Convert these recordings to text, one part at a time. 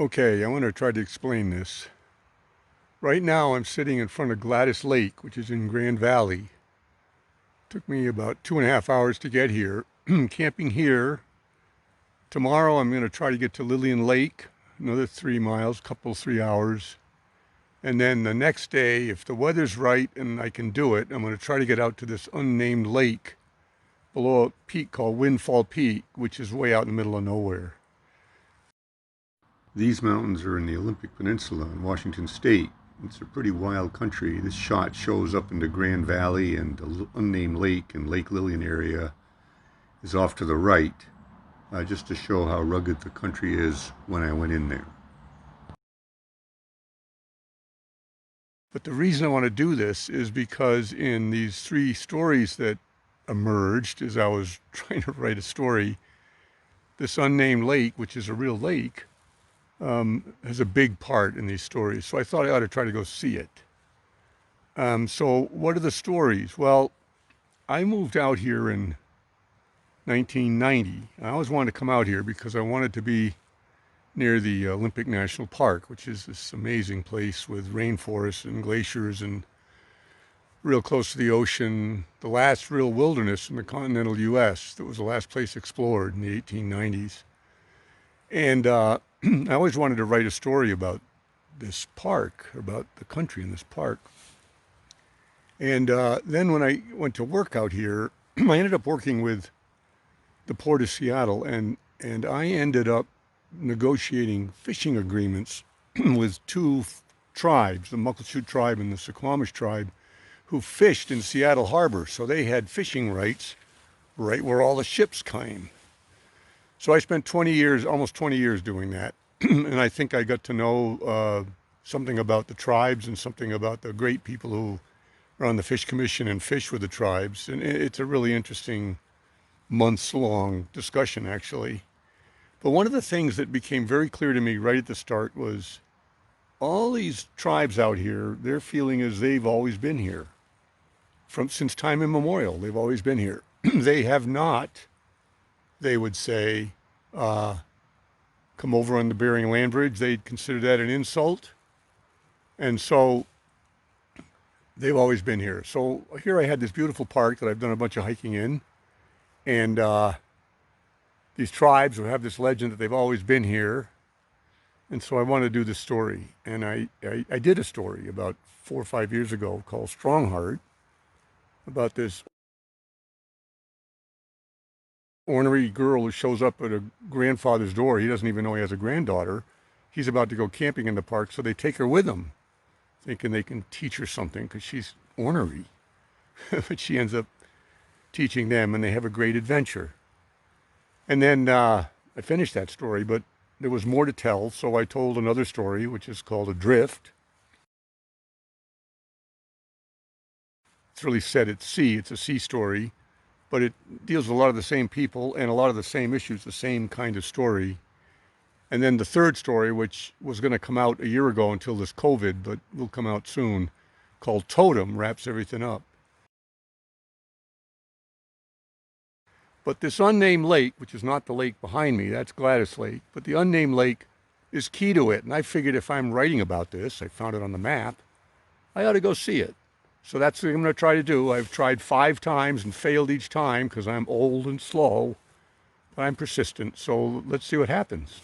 Okay, I want to try to explain this. Right now I'm sitting in front of Gladys Lake, which is in Grand Valley. Took me about 2.5 hours to get here. Camping here. Tomorrow I'm going to try to get to Lillian Lake, another 3 miles, couple 3 hours. And then the next day, if the weather's right and I can do it, I'm going to try to get out to this unnamed lake below a peak called Windfall Peak, which is way out in the middle of nowhere. These mountains are in the Olympic Peninsula in Washington State. It's a pretty wild country. This shot shows up into Grand Valley, and the unnamed lake and Lake Lillian area is off to the right, just to show how rugged the country is when I went in there. But the reason I want to do this is because in these 3 stories that emerged as I was trying to write a story, this unnamed lake, which is a real lake, has a big part in these stories. So I thought I ought to try to go see it. So what are the stories? Well, I moved out here in 1990. I always wanted to come out here because I wanted to be near the Olympic National Park, which is this amazing place with rainforests and glaciers and real close to the ocean, the last real wilderness in the continental U.S. That was the last place explored in the 1890s. And I always wanted to write a story about this park, about the country in this park. And then when I went to work out here, I ended up working with the Port of Seattle, and I ended up negotiating fishing agreements with 2 tribes, the Muckleshoot tribe and the Suquamish tribe, who fished in Seattle Harbor. So they had fishing rights right where all the ships came. So I spent 20 years, almost 20 years doing that. And I think I got to know something about the tribes and something about the great people who are on the Fish Commission and fish with the tribes. And it's a really interesting months-long discussion, actually. But one of the things that became very clear to me right at the start was all these tribes out here, their feeling is they've always been here. Since time immemorial, they've always been here. They have not, they would say, come over on the Bering Land Bridge. They'd consider that an insult. And so they've always been here. So here I had this beautiful park that I've done a bunch of hiking in. And these tribes will have this legend that they've always been here. And so I wanted to do this story. And I did a story about 4 or 5 years ago called Strongheart, about this ornery girl who shows up at a grandfather's door. He doesn't even know he has a granddaughter. He's about to go camping in the park, so they take her with them, thinking they can teach her something because she's ornery. But she ends up teaching them, and they have a great adventure. And then I finished that story, but there was more to tell, so I told another story, which is called Adrift. It's really set at sea. It's a sea story, but it deals with a lot of the same people and a lot of the same issues, the same kind of story. And then the third story, which was going to come out a year ago until this COVID, but will come out soon, called Totem, wraps everything up. But this unnamed lake, which is not the lake behind me, that's Gladys Lake, but the unnamed lake is key to it. And I figured if I'm writing about this, I found it on the map, I ought to go see it. So that's what I'm going to try to do. I've tried 5 times and failed each time because I'm old and slow, but I'm persistent. So let's see what happens.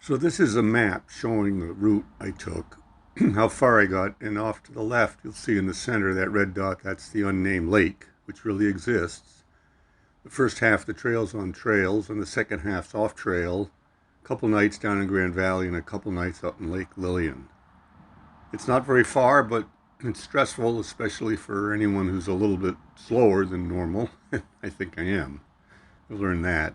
So this is a map showing the route I took, how far I got, and off to the left, you'll see in the center, that red dot, that's the unnamed lake, which really exists. The first half of the trail's on trails, and the second half's off trail. A couple nights down in Grand Valley and a couple nights up in Lake Lillian. It's not very far, but it's stressful, especially for anyone who's a little bit slower than normal. I think I am. You'll learn that.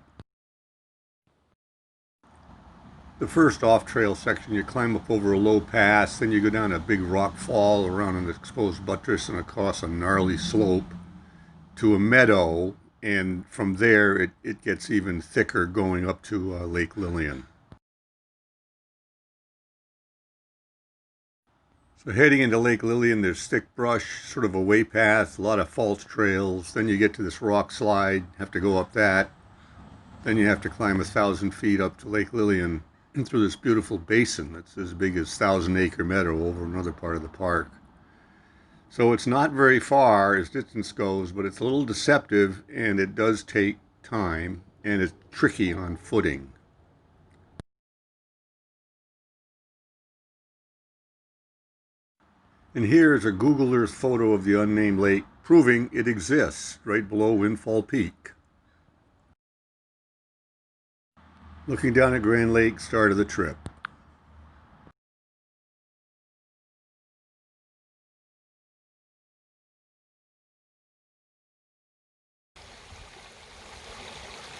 The first off-trail section, you climb up over a low pass, then you go down a big rock fall around an exposed buttress and across a gnarly slope to a meadow, and from there it gets even thicker going up to Lake Lillian. So heading into Lake Lillian, there's thick brush, sort of a way path, a lot of false trails. Then you get to this rock slide, have to go up that. Then you have to climb 1,000 feet up to Lake Lillian through this beautiful basin that's as big as Thousand Acre Meadow over another part of the park. So it's not very far as distance goes, but it's a little deceptive and it does take time and it's tricky on footing. And here's a Google Earth photo of the unnamed lake proving it exists right below Windfall Peak. Looking down at Grand Lake, start of the trip.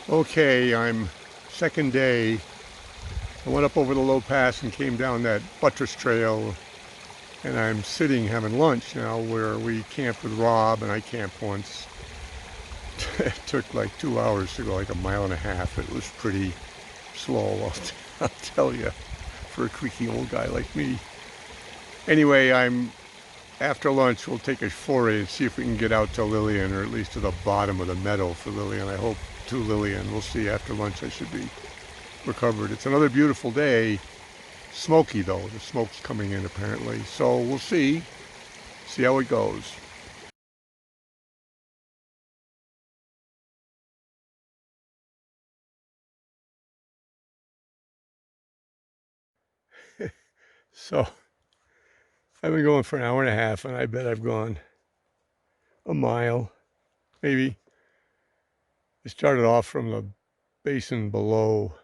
Okay, I'm second day. I went up over the low pass and came down that buttress trail, and I'm sitting having lunch now where we camped with Rob, and I camped once. It took like 2 hours to go like a mile and a half. It was pretty slow, I'll tell you, for a creaky old guy like me. Anyway, after lunch, we'll take a foray and see if we can get out to Lillian, or at least to the bottom of the meadow for Lillian. I hope to Lillian. We'll see. After lunch I should be recovered. It's another beautiful day. Smoky though. The smoke's coming in apparently. So we'll see how it goes. So I've been going for an hour and a half, and I bet I've gone a mile, maybe. I started off from the basin below,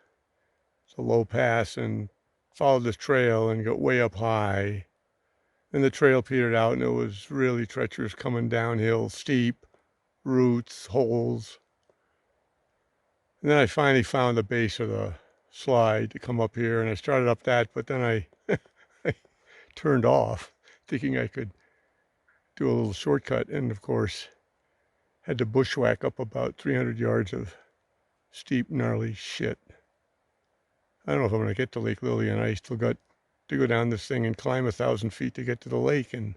the low pass, and followed this trail and got way up high. Then the trail petered out, and it was really treacherous coming downhill, steep, roots, holes. And then I finally found the base of the slide to come up here, and I started up that, but then I turned off, thinking I could do a little shortcut, and of course had to bushwhack up about 300 yards of steep, gnarly shit. I don't know if I'm going to get to Lake Lillian. I still got to go down this thing and climb 1,000 feet to get to the lake, and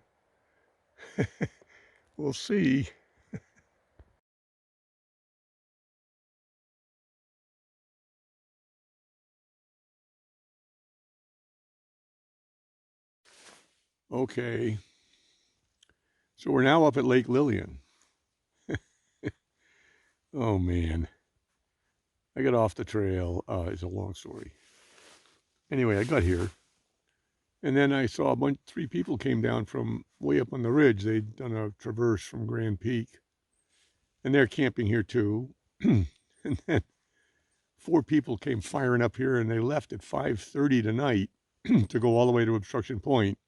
we'll see. Okay, so we're now up at Lake Lillian. Oh man, I got off the trail. It's a long story. Anyway, I got here, and then I saw three people came down from way up on the ridge. They'd done a traverse from Grand Peak, and they're camping here too. And then four people came firing up here, and they left at 5:30 tonight to go all the way to Obstruction Point.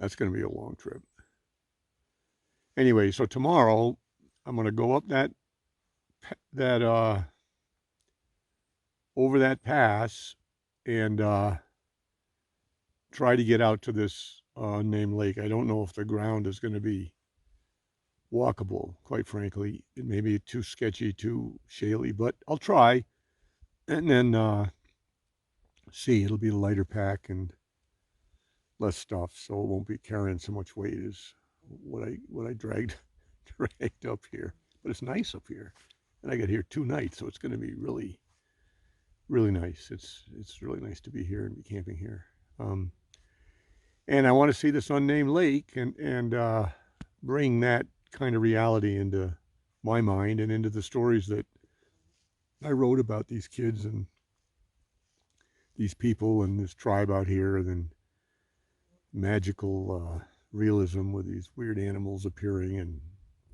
That's going to be a long trip. Anyway, so tomorrow I'm going to go up that over that pass and try to get out to this unnamed lake. I don't know if the ground is going to be walkable, quite frankly. It may be too sketchy, too shaly, but I'll try. And then see, it'll be a lighter pack and less stuff, so it won't be carrying so much weight as what I dragged up here. But it's nice up here, and I got here 2 nights, so it's going to be really, really nice. It's really nice to be here and be camping here. And I want to see this unnamed lake and bring that kind of reality into my mind and into the stories that I wrote about these kids and these people and this tribe out here, and then magical realism with these weird animals appearing, and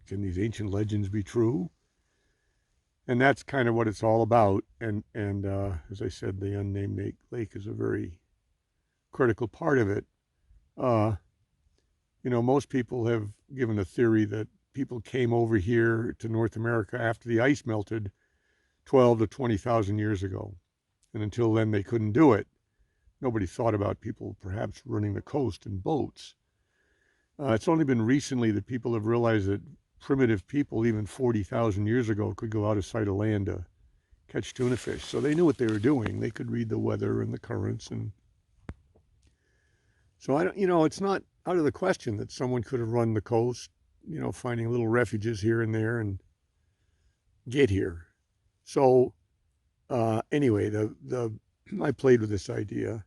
can these ancient legends be true? And that's kind of what it's all about. And as I said, the unnamed lake is a very critical part of it. Most people have given a theory that people came over here to North America after the ice melted 12 to 20,000 years ago. And until then, they couldn't do it. Nobody thought about people perhaps running the coast in boats. It's only been recently that people have realized that primitive people, even 40,000 years ago, could go out of sight of land to catch tuna fish. So they knew what they were doing. They could read the weather and the currents. And so it's not out of the question that someone could have run the coast, finding little refuges here and there and get here. So anyway, I played with this idea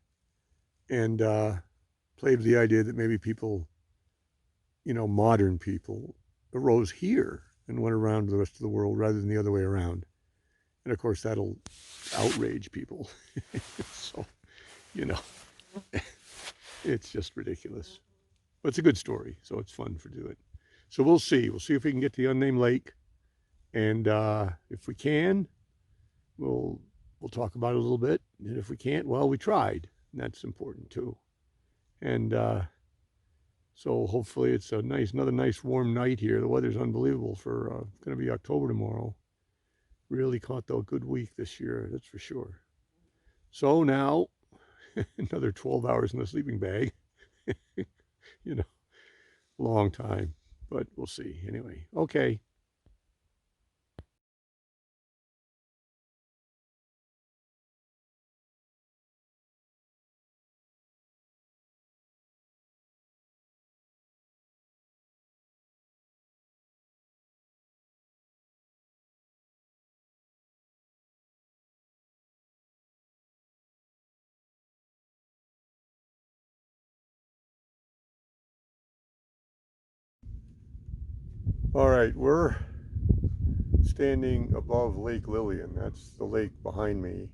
and played with the idea that maybe people, modern people, arose here and went around to the rest of the world rather than the other way around. And of course, that'll outrage people. So, you know, it's just ridiculous. But it's a good story, so it's fun to do it. So we'll see. We'll see if we can get to the unnamed lake, and if we can, we'll we'll talk about it a little bit. And if we can't, well, we tried. And that's important too. And so hopefully it's another nice warm night here. The weather's unbelievable for going to be October tomorrow. Really caught the good week this year, that's for sure. So now another 12 hours in the sleeping bag. you know, Long time, but we'll see. Anyway, okay. All right, we're standing above Lake Lillian. That's the lake behind me.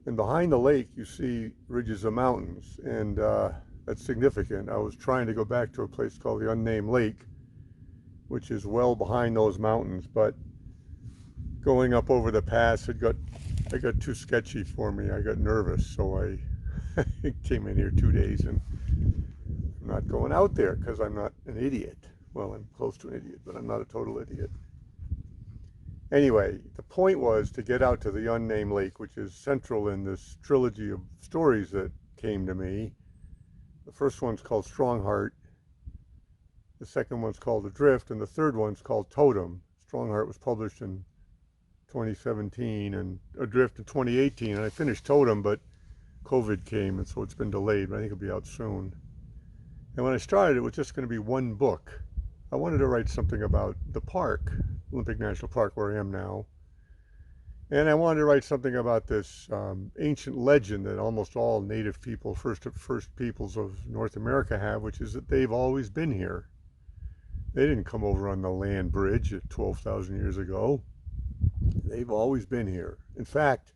And behind the lake, you see ridges of mountains, and that's significant. I was trying to go back to a place called the Unnamed Lake, which is well behind those mountains, but going up over the pass, I got too sketchy for me. I got nervous, so I came in here 2 days, and I'm not going out there because I'm not an idiot. Well, I'm close to an idiot, but I'm not a total idiot. Anyway, the point was to get out to the unnamed lake, which is central in this trilogy of stories that came to me. The first one's called Strongheart, the second one's called Adrift, and the third one's called Totem. Strongheart was published in 2017 and Adrift in 2018, and I finished Totem, but COVID came, and so it's been delayed, but I think it'll be out soon. And when I started, it was just going to be one book. I wanted to write something about the park, Olympic National Park, where I am now. And I wanted to write something about this ancient legend that almost all native people, first peoples of North America have, which is that they've always been here. They didn't come over on the land bridge 12,000 years ago. They've always been here. In fact,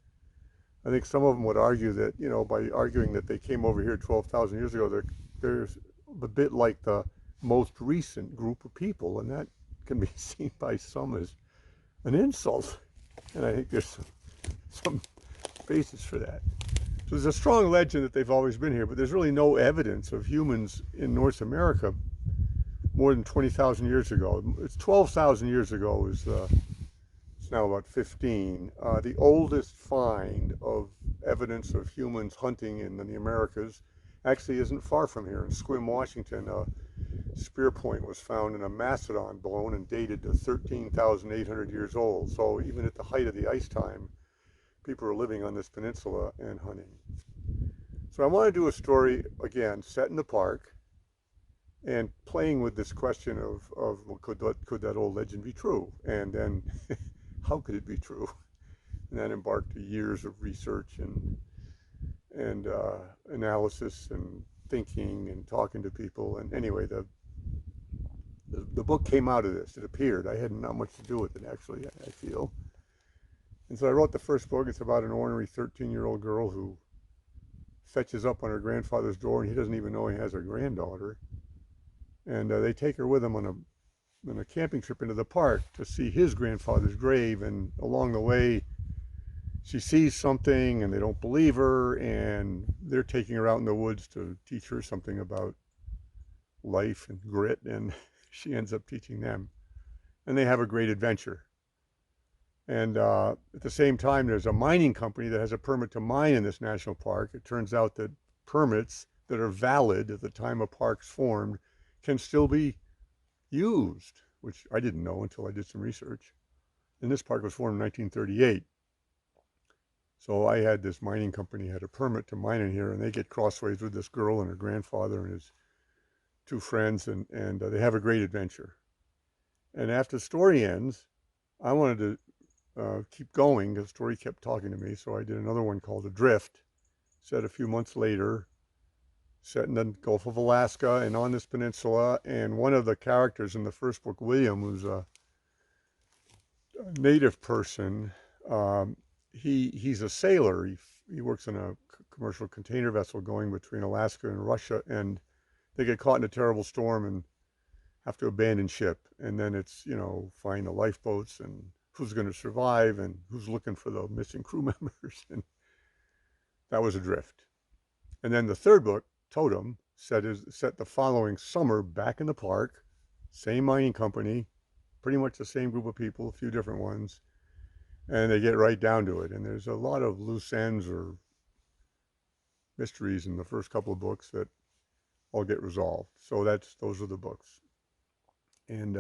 I think some of them would argue that, by arguing that they came over here 12,000 years ago, they're a bit like the most recent group of people, and that can be seen by some as an insult. And I think there's some basis for that. So there's a strong legend that they've always been here, but there's really no evidence of humans in North America more than 20,000 years ago. It's 12,000 years ago is it's now about 15. The oldest find of evidence of humans hunting in the Americas actually isn't far from here. In Sequim, Washington, a spear point was found in a mastodon bone and dated to 13,800 years old. So even at the height of the ice time, people were living on this peninsula and hunting. So I want to do a story, again, set in the park and playing with this question of well, could that old legend be true? And then how could it be true? And that embarked years of research and analysis and thinking and talking to people. And anyway, the book came out of this. It appeared. I had not much to do with it, actually, I feel. And so I wrote the first book. It's about an ornery 13-year-old girl who fetches up on her grandfather's door, and he doesn't even know he has a granddaughter. And they take her with them on a camping trip into the park to see his grandfather's grave. And along the way, she sees something, and they don't believe her, and they're taking her out in the woods to teach her something about life and grit, and she ends up teaching them. And they have a great adventure. And at the same time, there's a mining company that has a permit to mine in this national park. It turns out that permits that are valid at the time a park's formed can still be used, which I didn't know until I did some research. And this park was formed in 1938. So I had this mining company had a permit to mine in here, and they get crossways with this girl and her grandfather and his two friends, and they have a great adventure. And after the story ends, I wanted to keep going. The story kept talking to me, so I did another one called Adrift, set a few months later, set in the Gulf of Alaska and on this peninsula. And one of the characters in the first book, William, who's a native person, um, he's a sailor. He works in a commercial container vessel going between Alaska and Russia, and they get caught in a terrible storm and have to abandon ship. And then it's, find the lifeboats and who's going to survive and who's looking for the missing crew members. And that was Adrift. And then the third book, Totem, set the following summer back in the park, same mining company, pretty much the same group of people, a few different ones, and they get right down to it. And there's a lot of loose ends or mysteries in the first couple of books that all get resolved. So those are the books. And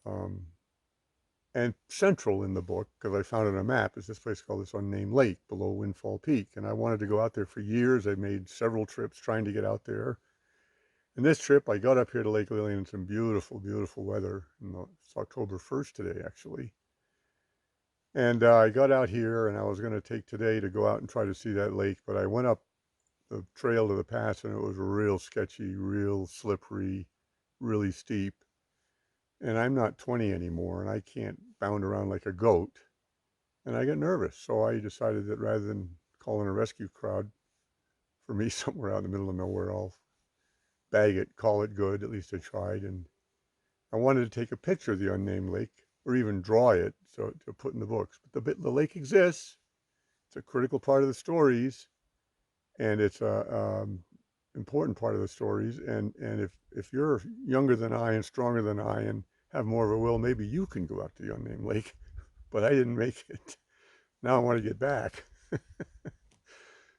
um, and central in the book, because I found it on a map, is this place called this unnamed lake below Windfall Peak. And I wanted to go out there for years. I made several trips trying to get out there. And this trip, I got up here to Lake Lillian in some beautiful, beautiful weather. It's October 1st today, actually. And I got out here, and I was going to take today to go out and try to see that lake. But I went up the trail to the pass, and it was real sketchy, real slippery, really steep. And I'm not 20 anymore, and I can't bound around like a goat. And I got nervous, so I decided that rather than calling a rescue crowd for me somewhere out in the middle of nowhere, I'll bag it, call it good. At least I tried. And I wanted to take a picture of the unnamed lake, or even draw it to put in the books. But the lake exists. It's a critical part of the stories, and it's a important part of the stories. And if you're younger than I and stronger than I and have more of a will, maybe you can go out to the unnamed lake. But I didn't make it. Now I want to get back.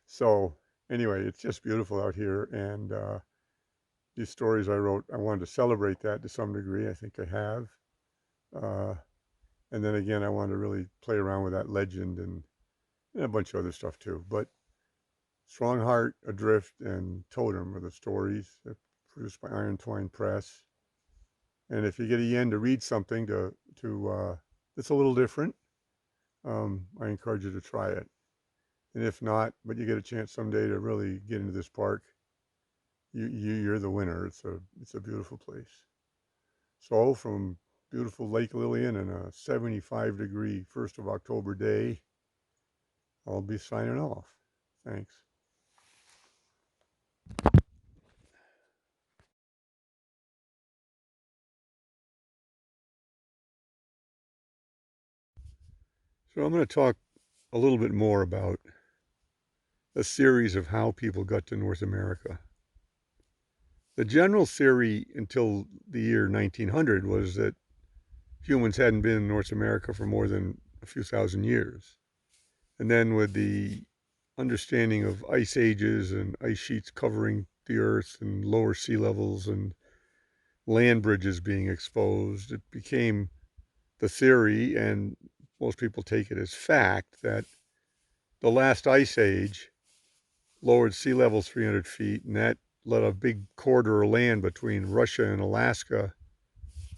So anyway, it's just beautiful out here. And these stories I wrote, I wanted to celebrate that to some degree. I think I have. And then again, I wanted to really play around with that legend and a bunch of other stuff too. But Strong Heart, Adrift, and Totem are the stories produced by Iron Twine Press. And if you get a yen to read something that's a little different, I encourage you to try it. And if not, but you get a chance someday to really get into this park, you're the winner. It's a beautiful place. So from beautiful Lake Lillian and a 75-degree 1st of October day, I'll be signing off. Thanks. So I'm going to talk a little bit more about a series of how people got to North America. The general theory until the year 1900 was that humans hadn't been in North America for more than a few thousand years. And then with the understanding of ice ages and ice sheets covering the earth and lower sea levels and land bridges being exposed, it became the theory, and most people take it as fact, that the last ice age lowered sea level 300 feet, and that let a big corridor of land between Russia and Alaska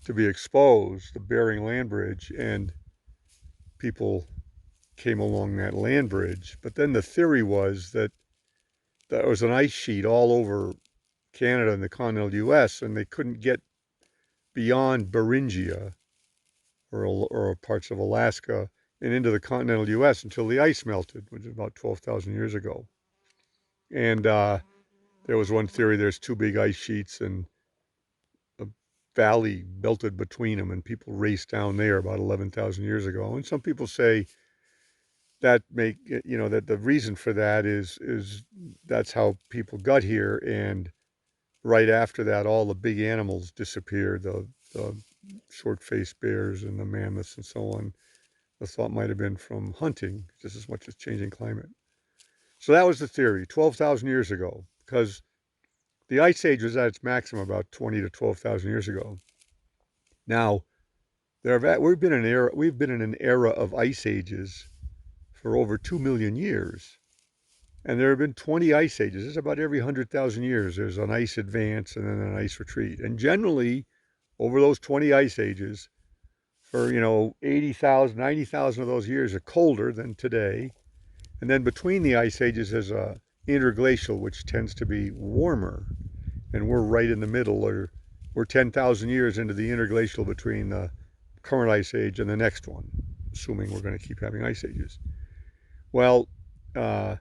to be exposed, the Bering Land Bridge, and people came along that land bridge. But then the theory was that there was an ice sheet all over Canada and the continental US, and they couldn't get beyond Beringia or parts of Alaska and into the continental US until the ice melted, which is about 12,000 years ago. And there was one theory, there's two big ice sheets and a valley melted between them, and people raced down there about 11,000 years ago. And some people say that that the reason for that is that's how people got here, and right after that all the big animals disappeared, the short-faced bears and the mammoths and so on. The thought might have been from hunting just as much as changing climate. So that was the theory 12,000 years ago, because the ice age was at its maximum about 20 to 12,000 years ago. Now we've been in an era of ice ages for over 2 million years. And there have been 20 ice ages. It's about every 100,000 years. There's an ice advance and then an ice retreat. And generally, over those 20 ice ages, for, 80,000, 90,000 of those years are colder than today. And then between the ice ages is a interglacial, which tends to be warmer. And we're right in the middle, or we're 10,000 years into the interglacial between the current ice age and the next one, assuming we're going to keep having ice ages. Well, uh,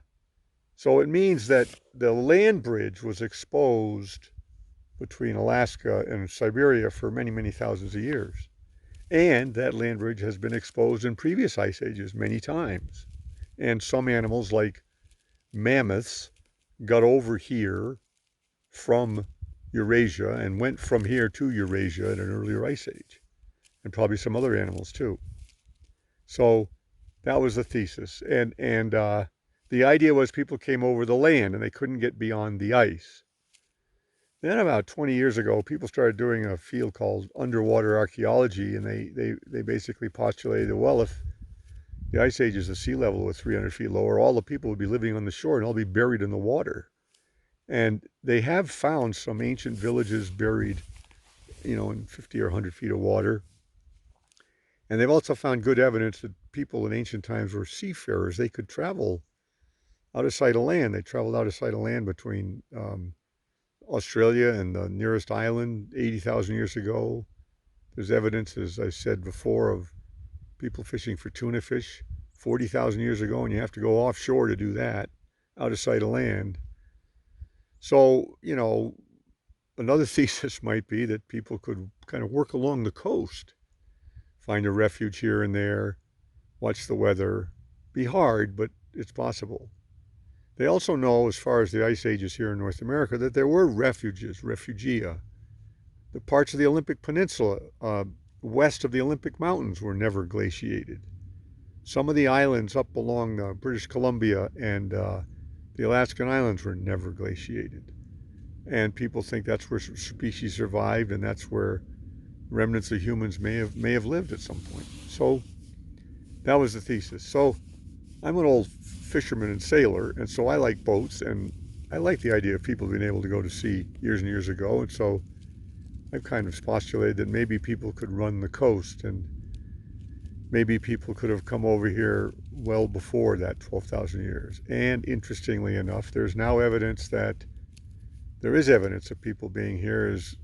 so it means that the land bridge was exposed between Alaska and Siberia for many, many thousands of years. And that land bridge has been exposed in previous ice ages many times. And some animals, like mammoths, got over here from Eurasia and went from here to Eurasia in an earlier ice age, and probably some other animals too. So that was the thesis. And the idea was people came over the land and they couldn't get beyond the ice. Then about 20 years ago, people started doing a field called underwater archaeology, and they basically postulated, well, if the ice age is the sea level was 300 feet lower, all the people would be living on the shore and all be buried in the water. And they have found some ancient villages buried, in 50 or 100 feet of water. And they've also found good evidence that people in ancient times were seafarers. They could travel out of sight of land. They traveled out of sight of land between Australia and the nearest island 80,000 years ago. There's evidence, as I said before, of people fishing for tuna fish 40,000 years ago, and you have to go offshore to do that, out of sight of land. So, another thesis might be that people could kind of work along the coast, find a refuge here and there, watch the weather. Be hard, but it's possible. They also know, as far as the ice ages here in North America, that there were refuges, refugia. The parts of the Olympic Peninsula west of the Olympic Mountains were never glaciated. Some of the islands up along British Columbia and the Alaskan islands were never glaciated. And people think that's where species survived, and that's where remnants of humans may have lived at some point. So that was the thesis. So I'm an old fisherman and sailor, and so I like boats, and I like the idea of people being able to go to sea years and years ago. And so I've kind of postulated that maybe people could run the coast, and maybe people could have come over here well before that 12,000 years. And interestingly enough, there's now evidence that there is evidence of people being here, is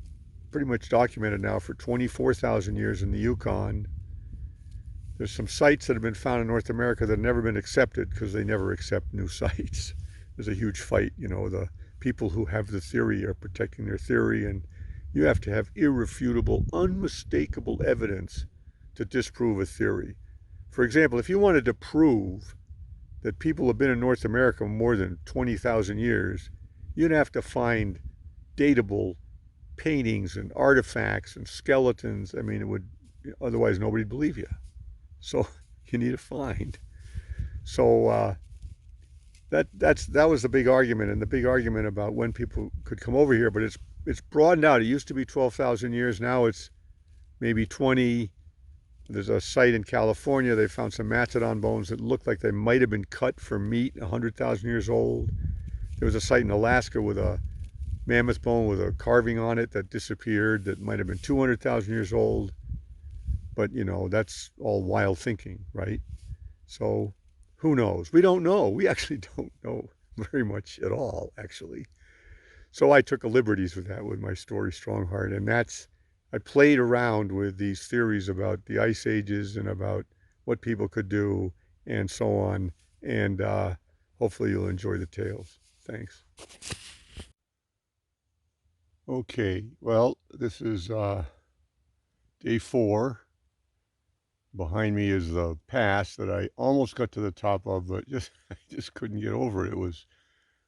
pretty much documented now for 24,000 years in the Yukon. There's some sites that have been found in North America that have never been accepted because they never accept new sites. There's a huge fight. The people who have the theory are protecting their theory, and you have to have irrefutable, unmistakable evidence to disprove a theory. For example, if you wanted to prove that people have been in North America more than 20,000 years, you'd have to find datable paintings and artifacts and skeletons. I mean, otherwise nobody'd believe you. So you need a find. So that was the big argument, and the big argument about when people could come over here. But it's broadened out. It used to be 12,000 years. Now it's maybe 20. There's a site in California. They found some mastodon bones that looked like they might have been cut for meat, 100,000 years old. There was a site in Alaska with a mammoth bone with a carving on it that disappeared that might have been 200,000 years old. But, that's all wild thinking, right? So who knows? We don't know. We actually don't know very much at all, actually. So I took a liberties with that with my story, Strongheart. And I played around with these theories about the ice ages and about what people could do and so on. And hopefully you'll enjoy the tales. Thanks. Okay, well, this is day 4. Behind me is the pass that I almost got to the top of, but I just couldn't get over it. It was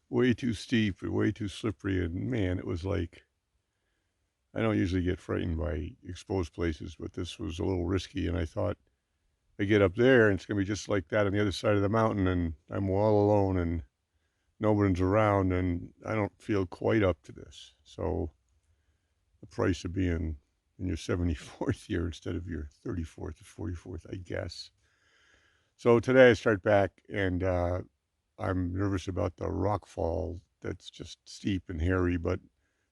way too steep and way too slippery, and man, it was like, I don't usually get frightened by exposed places, but this was a little risky, and I thought, I get up there and it's going to be just like that on the other side of the mountain, and I'm all alone and nobody's around, and I don't feel quite up to this. So the price of being in your 74th year instead of your 34th or 44th, I guess. So today I start back, and I'm nervous about the rock fall that's just steep and hairy, but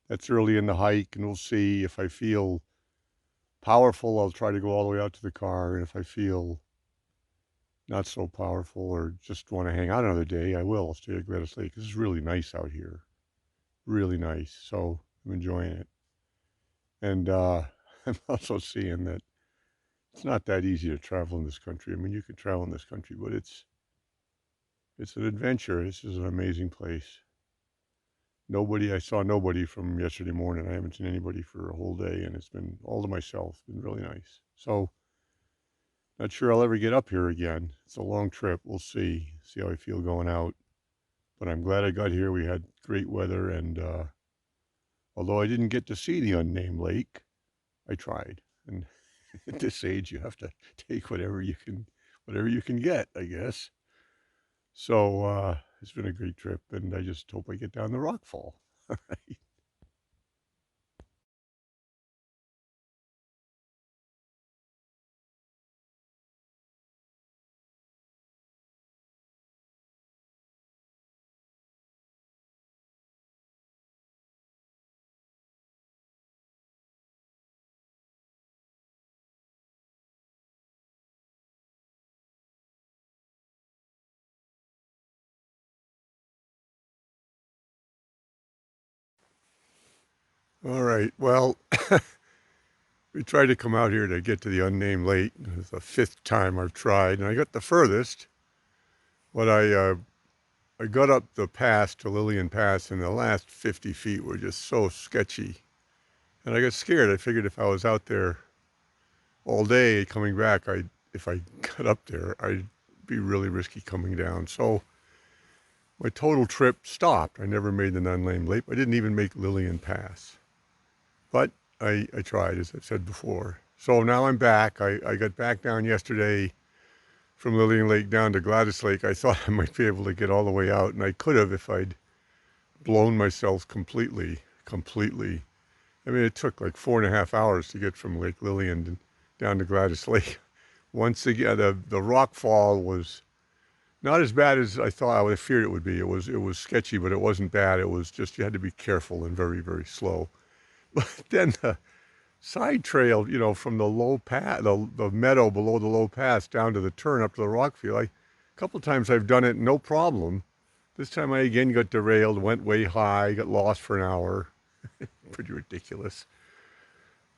that's early in the hike, and we'll see. If I feel powerful, I'll try to go all the way out to the car. And if I feel not so powerful or just want to hang out another day, I will. I'll stay at Gladys Lake. This is really nice out here. Really nice. So I'm enjoying it. And I'm also seeing that it's not that easy to travel in this country. I mean, you can travel in this country, but it's an adventure. This is an amazing place. I saw nobody from yesterday morning. I haven't seen anybody for a whole day, and it's been all to myself. It's been really nice. So, not sure I'll ever get up here again. It's a long trip. We'll see. See how I feel going out. But I'm glad I got here. We had great weather, and although I didn't get to see the unnamed lake, I tried. And at this age, you have to take whatever you can get, I guess. So it's been a great trip, and I just hope I get down the rockfall. All right. All right. Well, we tried to come out here to get to the unnamed lake. It's the fifth time I've tried, and I got the furthest. But I got up the pass to Lillian Pass, and the last 50 feet were just so sketchy. And I got scared. I figured if I was out there all day coming back, if I got up there, I'd be really risky coming down. So my total trip stopped. I never made the unnamed lake. I didn't even make Lillian Pass. But I tried, as I've said before. So now I'm back. I got back down yesterday from Lillian Lake down to Gladys Lake. I thought I might be able to get all the way out, and I could have if I'd blown myself completely. I mean, it took like 4.5 hours to get from Lake Lillian down to Gladys Lake. Once again, the rock fall was not as bad as I feared it would be. It was sketchy, but it wasn't bad. It was just you had to be careful and very, very slow. But then the side trail, from the low pass, the meadow below the low pass down to the turn up to the rock field. A couple of times I've done it, no problem. This time I again got derailed, went way high, got lost for an hour. Pretty ridiculous.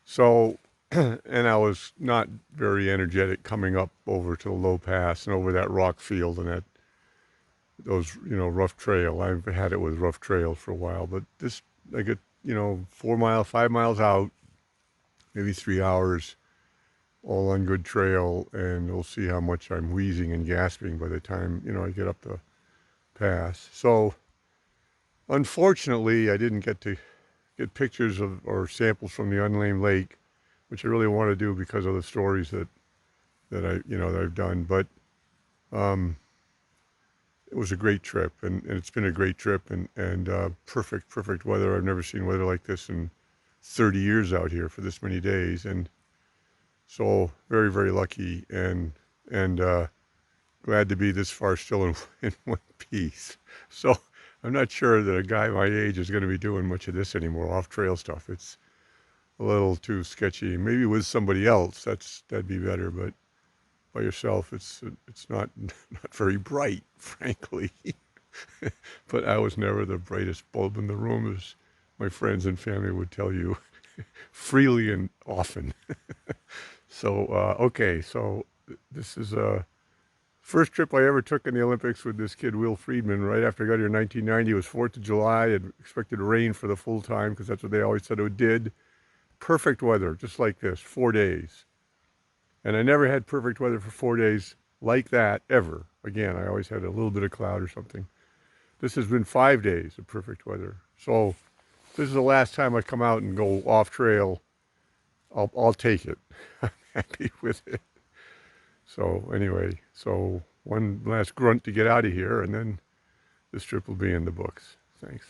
So, and I was not very energetic coming up over to the low pass and over that rock field and those rough trail. I've had it with rough trail for a while, but this I get 5 miles out, maybe 3 hours, all on good trail, and we'll see how much I'm wheezing and gasping by the time I get up the pass. So unfortunately, I didn't get to get pictures of or samples from the unnamed lake, which I really want to do because of the stories that I've done. But it was a great trip, and it's been a great trip, and perfect weather. I've never seen weather like this in 30 years out here for this many days, and so very, very lucky and glad to be this far still in one piece. So I'm not sure that a guy my age is going to be doing much of this anymore, off-trail stuff. It's a little too sketchy. Maybe with somebody else, that'd be better, but by yourself, it's not very bright, frankly. But I was never the brightest bulb in the room, as my friends and family would tell you freely and often. So, okay, so this is first trip I ever took in the Olympics with this kid, Will Friedman, right after I got here in 1990. It was 4th of July. I expected rain for the full time because that's what they always said it did. Perfect weather, just like this, 4 days. And I never had perfect weather for 4 days like that, ever. Again, I always had a little bit of cloud or something. This has been 5 days of perfect weather. So this is the last time I come out and go off trail. I'll take it. I'm happy with it. So anyway, so one last grunt to get out of here, and then this trip will be in the books. Thanks.